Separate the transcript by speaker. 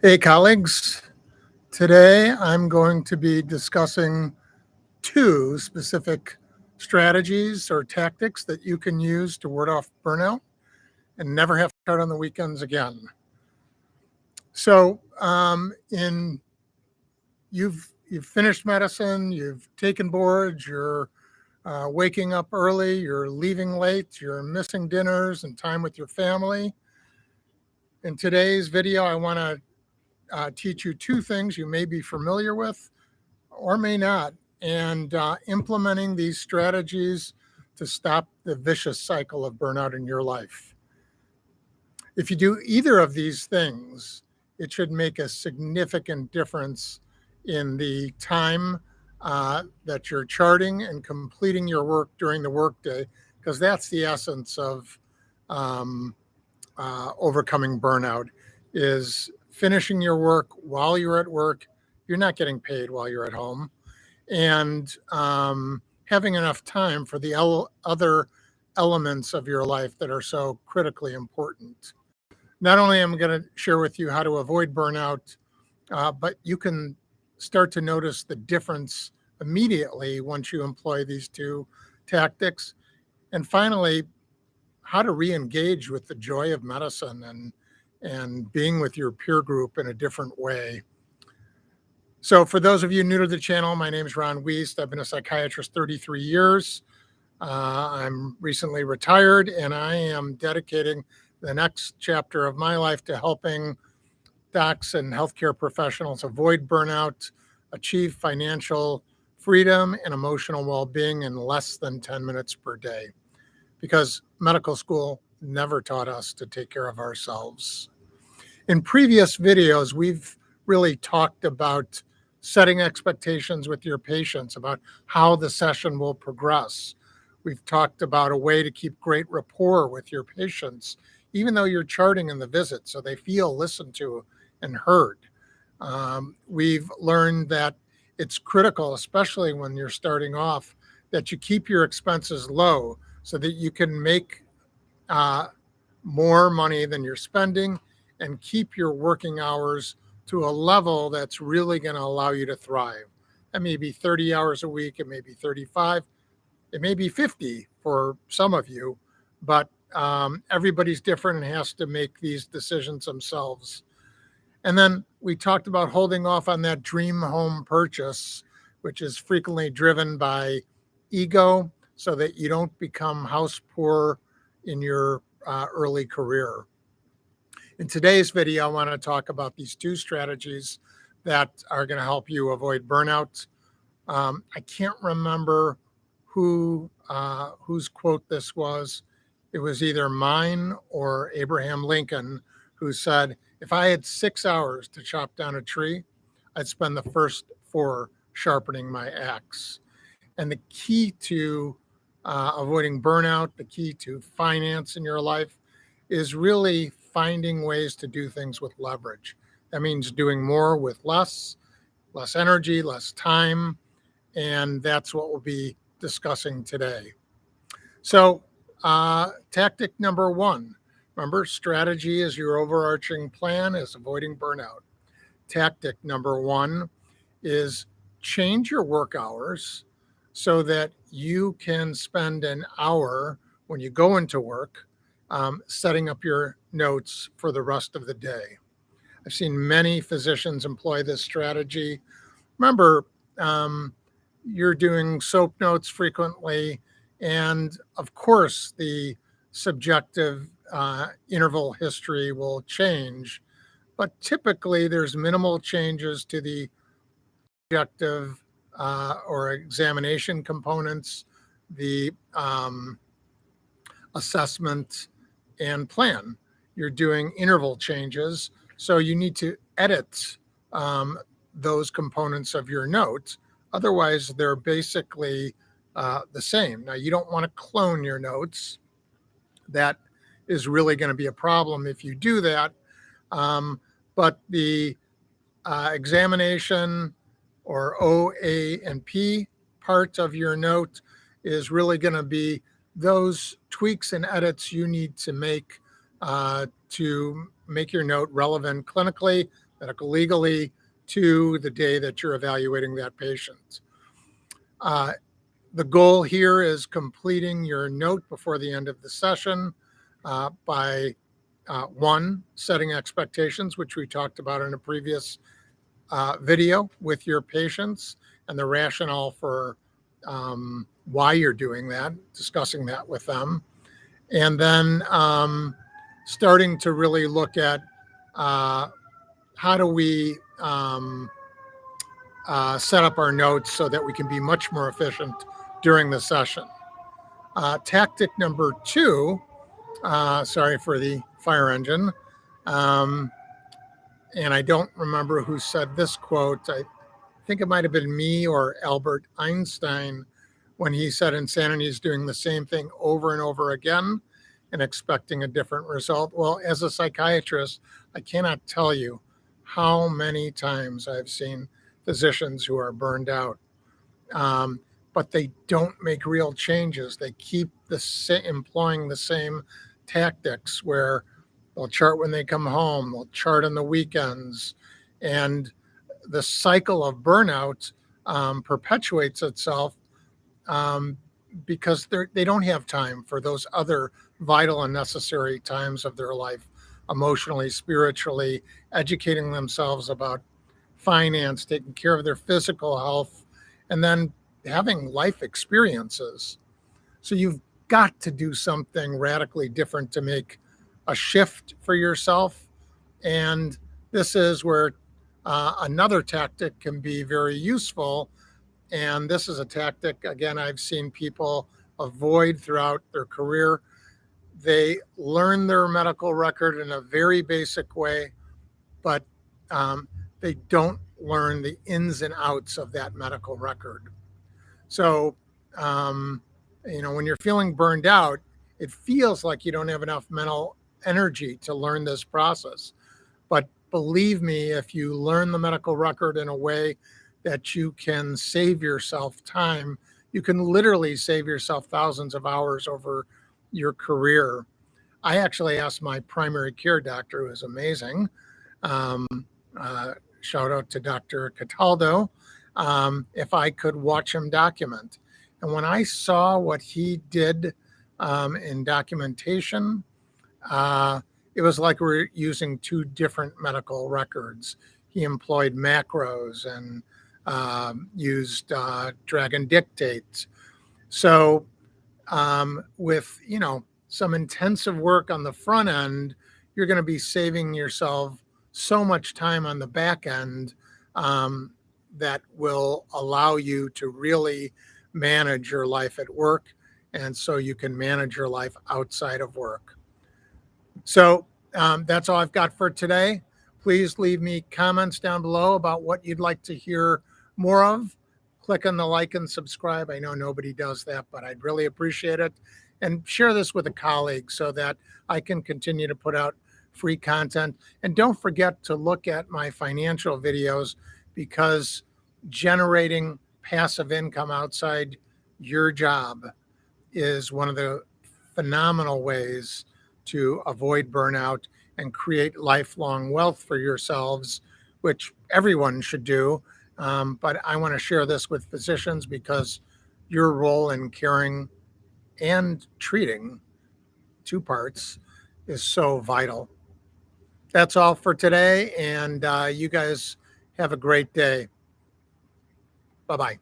Speaker 1: Hey, colleagues. Today I'm going to be discussing two specific strategies or tactics that you can use to ward off burnout and never have to start on the weekends again. So, in you've finished medicine, you've taken boards, you're waking up early, you're leaving late, you're missing dinners and time with your family. In today's video, I want to teach you two things you may be familiar with or may not, and implementing these strategies to stop the vicious cycle of burnout in your life. If you do either of these things, it should make a significant difference in the time that you're charting and completing your work during the workday, because that's the essence of overcoming burnout, is finishing your work while you're at work. You're not getting paid while you're at home, and having enough time for the other elements of your life that are so critically important. Not only am I going to share with you how to avoid burnout, but you can start to notice the difference immediately once you employ these two tactics. And finally, how to re-engage with the joy of medicine and being with your peer group in a different way. So for those of you new to the channel, my name is Ron Wuest. I've been a psychiatrist 33 years. I'm recently retired, and I am dedicating the next chapter of my life to helping docs and healthcare professionals avoid burnout, achieve financial freedom and emotional well-being in less than 10 minutes per day, because medical school never taught us to take care of ourselves. In previous videos, we've really talked about setting expectations with your patients about how the session will progress. We've talked about a way to keep great rapport with your patients, even though you're charting in the visit, so they feel listened to and heard. We've learned that it's critical, especially when you're starting off, that you keep your expenses low so that you can make more money than you're spending and keep your working hours to a level that's really going to allow you to thrive. That may be 30 hours a week, it may be 35, it may be 50 for some of you, but everybody's different and has to make these decisions themselves. And then we talked about holding off on that dream home purchase, which is frequently driven by ego, so that you don't become house poor in your early career. In today's video, I want to talk about these two strategies that are going to help you avoid burnout. I can't remember whose quote this was. It was either mine or Abraham Lincoln, who said, if I had 6 hours to chop down a tree, I'd spend the first 4 sharpening my axe. And the key to avoiding burnout, the key to finance in your life, is really finding ways to do things with leverage. That means doing more with less energy, less time, and that's what we'll be discussing today. So tactic number 1, remember, strategy is your overarching plan, is avoiding burnout. Tactic number 1 is change your work hours so that you can spend an hour when you go into work setting up your notes for the rest of the day. I've seen many physicians employ this strategy. Remember, you're doing SOAP notes frequently, and of course, the subjective interval history will change, but typically there's minimal changes to the objective or examination components, the assessment and plan. You're doing interval changes, so you need to edit those components of your notes. Otherwise, they're basically the same. Now, you don't want to clone your notes. That is really going to be a problem if you do that. But the examination or O, A, and P part of your note is really going to be those tweaks and edits you need to make your note relevant clinically, medical legally, to the day that you're evaluating that patient. The goal here is completing your note before the end of the session by one, setting expectations, which we talked about in a previous video with your patients, and the rationale for why you're doing that, discussing that with them. And then starting to really look at how do we set up our notes so that we can be much more efficient during the session. Tactic number 2, sorry for the fire engine, and I don't remember who said this quote. I think it might have been me or Albert Einstein when he said insanity is doing the same thing over and over again and expecting a different result. Well, as a psychiatrist, I cannot tell you how many times I've seen physicians who are burned out, but they don't make real changes. They keep employing the same tactics where they'll chart when they come home, they'll chart on the weekends, and the cycle of burnout perpetuates itself because they don't have time for those other vital and necessary times of their life, emotionally, spiritually, educating themselves about finance, taking care of their physical health, and then having life experiences. So you've got to do something radically different to make a shift for yourself. And this is where another tactic can be very useful. And this is a tactic, again, I've seen people avoid throughout their career. They learn their medical record in a very basic way, but they don't learn the ins and outs of that medical record. So, when you're feeling burned out, it feels like you don't have enough mental energy to learn this process. But believe me, if you learn the medical record in a way that you can save yourself time, you can literally save yourself thousands of hours over your career. I actually asked my primary care doctor, who is amazing, shout out to Dr. Cataldo, if I could watch him document. And when I saw what he did in documentation, it was like we were using 2 different medical records. He employed macros and used Dragon Dictate. So with, some intensive work on the front end, you're going to be saving yourself so much time on the back end that will allow you to really manage your life at work, and so you can manage your life outside of work. So that's all I've got for today. Please leave me comments down below about what you'd like to hear more of. Click on the like and subscribe. I know nobody does that, but I'd really appreciate it. And share this with a colleague so that I can continue to put out free content. And don't forget to look at my financial videos, because generating passive income outside your job is one of the phenomenal ways to avoid burnout and create lifelong wealth for yourselves, which everyone should do. But I want to share this with physicians because your role in caring and treating, 2 parts, is so vital. That's all for today, and you guys have a great day. Bye-bye.